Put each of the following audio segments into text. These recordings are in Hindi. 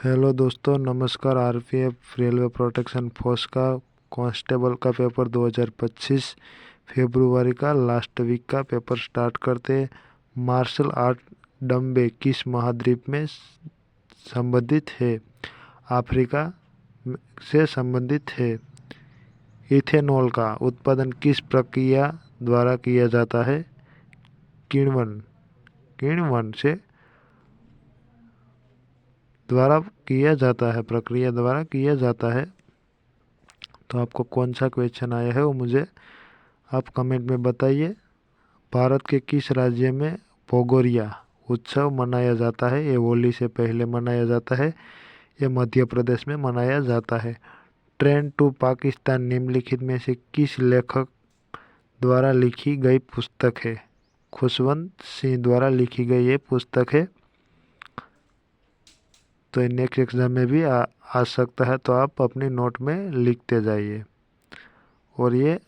हेलो दोस्तों, नमस्कार। आरपीएफ रेलवे प्रोटेक्शन फोर्स का कांस्टेबल का पेपर 2025 फरवरी का लास्ट वीक का पेपर स्टार्ट करते। मार्शल आर्ट डम्बे किस महाद्वीप में संबंधित है? अफ्रीका से संबंधित है। इथेनॉल का उत्पादन किस प्रक्रिया द्वारा किया जाता है? किण्वन किण्वन से द्वारा किया जाता है, प्रक्रिया द्वारा किया जाता है। तो आपको कौन सा क्वेश्चन आया है वो मुझे आप कमेंट में बताइए। भारत के किस राज्य में भोगोरिया उत्सव मनाया जाता है? ये होली से पहले मनाया जाता है। ये मध्य प्रदेश में मनाया जाता है। ट्रेन टू पाकिस्तान निम्नलिखित में से किस लेखक द्वारा लिखी गई पुस्तक है? खुशवंत सिंह द्वारा लिखी गई ये पुस्तक है। तो नेक्स्ट एग्जाम में भी आ सकता है, तो आप अपनी नोट में लिखते जाइए। और ये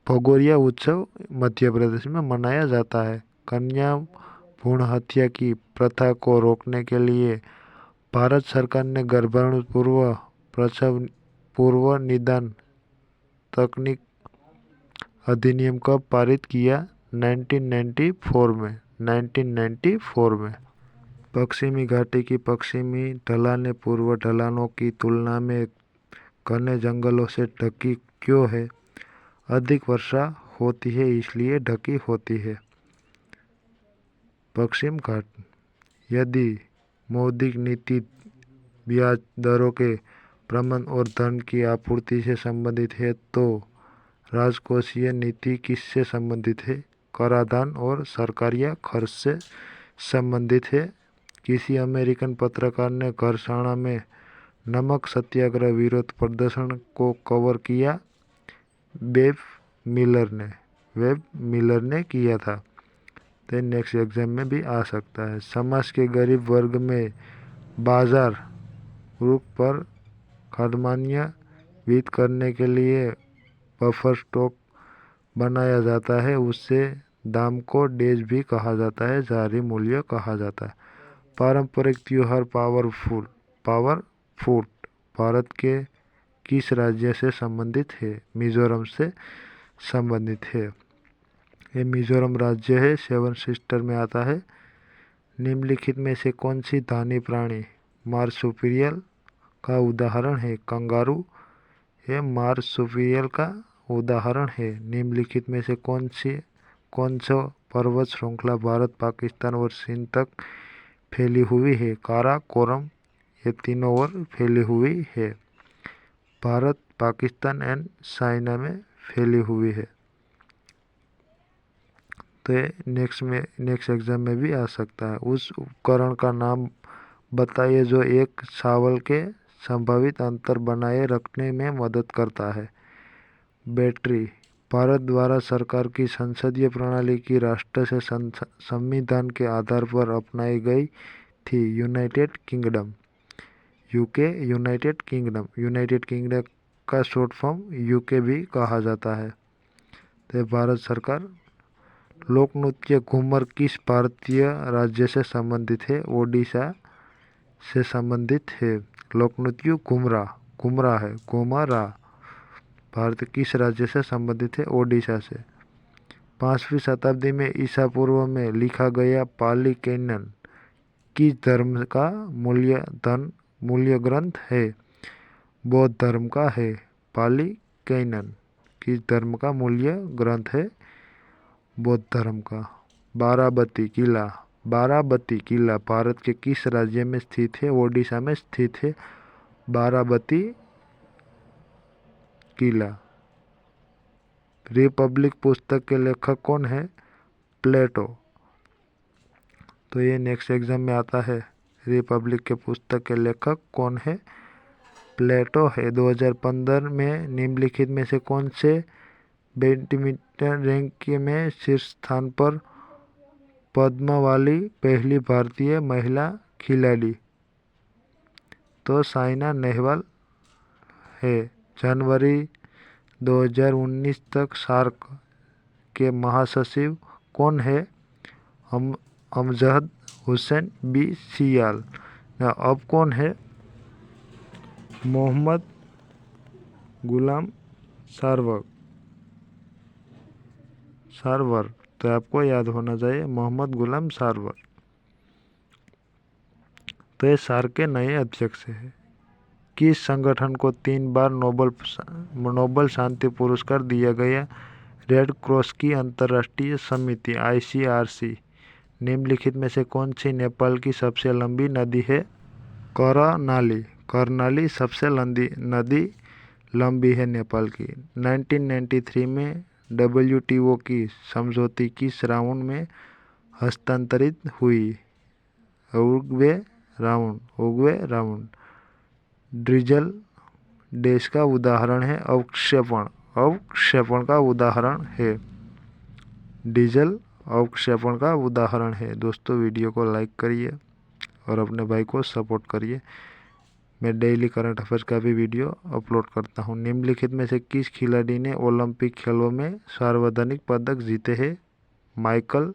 भगोरिया उत्सव मध्य प्रदेश में मनाया जाता है। कन्या भ्रूण हत्या की प्रथा को रोकने के लिए भारत सरकार ने गर्भाणु पूर्व प्रसव पूर्व निदान तकनीक अधिनियम कब पारित किया? 1994 में। पश्चिमी घाटी की पश्चिमी ढलानें पूर्व ढलानों की तुलना में घने जंगलों से ढकी क्यों है? अधिक वर्षा होती है इसलिए ढकी होती है। पश्चिम घाट यदि मौद्रिक नीति ब्याज दरों के प्रबंधन और धन की आपूर्ति से संबंधित है, तो राजकोषीय नीति किससे संबंधित है? कराधान और सरकारी खर्च से संबंधित है। किसी अमेरिकन पत्रकार ने घरसाना में नमक सत्याग्रह विरोध प्रदर्शन को कवर किया? वेब मिलर ने किया था। तो नेक्स्ट एग्जाम में भी आ सकता है। समाज के गरीब वर्ग में बाजार रुख पर खाद्यान्न वितरित करने के लिए बफर स्टॉक बनाया जाता है। उससे दाम को डेज भी कहा जाता है, जारी मूल्य कहा जाता है। पारंपरिक त्योहार पावर फूट भारत के किस राज्य से संबंधित है? मिजोरम से संबंधित है। ये मिजोरम राज्य है, सेवन सिस्टर में आता है। निम्नलिखित में से कौन सी धानी प्राणी मार्सुपियल का उदाहरण है? कंगारू। ये मार्सुपियल का उदाहरण है। निम्नलिखित में से कौन सा पर्वत श्रृंखला भारत, पाकिस्तान और चीन तक फैली हुई है? काराकोरम। ये तीनों ओर फैली हुई है। भारत, पाकिस्तान एंड चाइना में फैली हुई है। तो ये नेक्स्ट एग्जाम में भी आ सकता है। उस उपकरण का नाम बताइए जो एक चावल के संभावित अंतर बनाए रखने में मदद करता है। बैटरी। भारत द्वारा सरकार की संसदीय प्रणाली की राष्ट्र से संविधान के आधार पर अपनाई गई थी। United kingdom. यूनाइटेड किंगडम का शॉर्ट फॉर्म यूके भी कहा जाता है। तो भारत सरकार। लोक नृत्य घूमर किस भारतीय राज्य से संबंधित है? ओडिशा से संबंधित है। लोक नृत्य घुमरा है, घुमरा भारत किस राज्य से संबंधित है? ओडिशा से। 5वीं शताब्दी में ईसा पूर्व में लिखा गया पाली कैनन किस धर्म का मूल्य ग्रंथ है? बौद्ध धर्म का है। पाली कैनन किस धर्म का मूल्य ग्रंथ है? बौद्ध धर्म का। बाराबती किला भारत के किस राज्य में स्थित है? ओडिशा में स्थित है बाराबती किला। रिपब्लिक पुस्तक के लेखक कौन है? प्लेटो। तो ये नेक्स्ट एग्जाम में आता है। रिपब्लिक के पुस्तक के लेखक कौन है? प्लेटो है। 2015 में निम्नलिखित में से कौन से बैडमिंटन रैंक में शीर्ष स्थान पर पद्म वाली पहली भारतीय महिला खिलाड़ी? तो साइना नेहवाल है। जनवरी 2019 तक सार्क के महासचिव कौन है? अमजद हुसैन बी सियाल। अब कौन है? मोहम्मद गुलाम सारवर। तो आपको याद होना चाहिए मोहम्मद गुलाम सारवर। तो ये सार्क के नए अध्यक्ष है। किस संगठन को 3 बार नोबल शांति पुरस्कार दिया गया? रेड क्रॉस की अंतर्राष्ट्रीय समिति ICRC। निम्नलिखित में से कौन सी नेपाल की सबसे लंबी नदी है? कर्णाली सबसे नदी लंबी है नेपाल की। 1993 में WTO की समझौते किस राउंड में हस्तांतरित हुई? Uruguay round. ड्रिजल देश का उदाहरण है। अवक्षेपण का उदाहरण है। डीजल अवक्षेपण का उदाहरण है। दोस्तों वीडियो को लाइक करिए और अपने भाई को सपोर्ट करिए। मैं डेली करंट अफेयर्स का भी वीडियो अपलोड करता हूँ। निम्नलिखित में से किस खिलाड़ी ने ओलंपिक खेलों में सर्वाधिक पदक जीते हैं? माइकल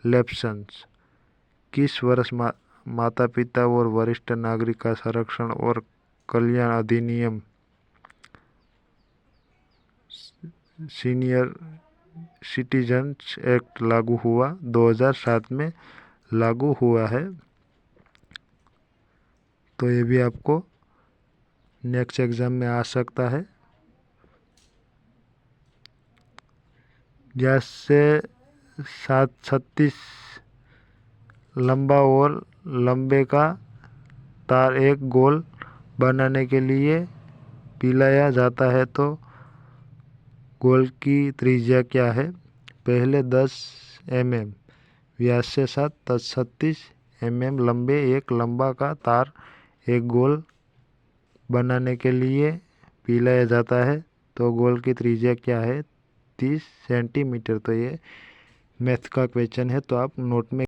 लेप्सन्स। किस वर्ष माता पिता और वरिष्ठ नागरिक का संरक्षण और कल्याण अधिनियम सीनियर सिटीजन्स एक्ट लागू हुआ? 2007 में लागू हुआ है। तो ये भी आपको नेक्स्ट एग्जाम में आ सकता है। जैसे 736 लंबा और लंबे का तार एक गोल बनाने के लिए पिलाया जाता है, तो गोल की त्रिज्या क्या है? पहले 10 mm व्यास से 36 mm लंबे एक लंबा का तार एक गोल बनाने के लिए पिलाया जाता है, तो गोल की त्रिज्या क्या है? 30 सेंटीमीटर। तो ये मैथ का क्वेश्चन है, तो आप नोट में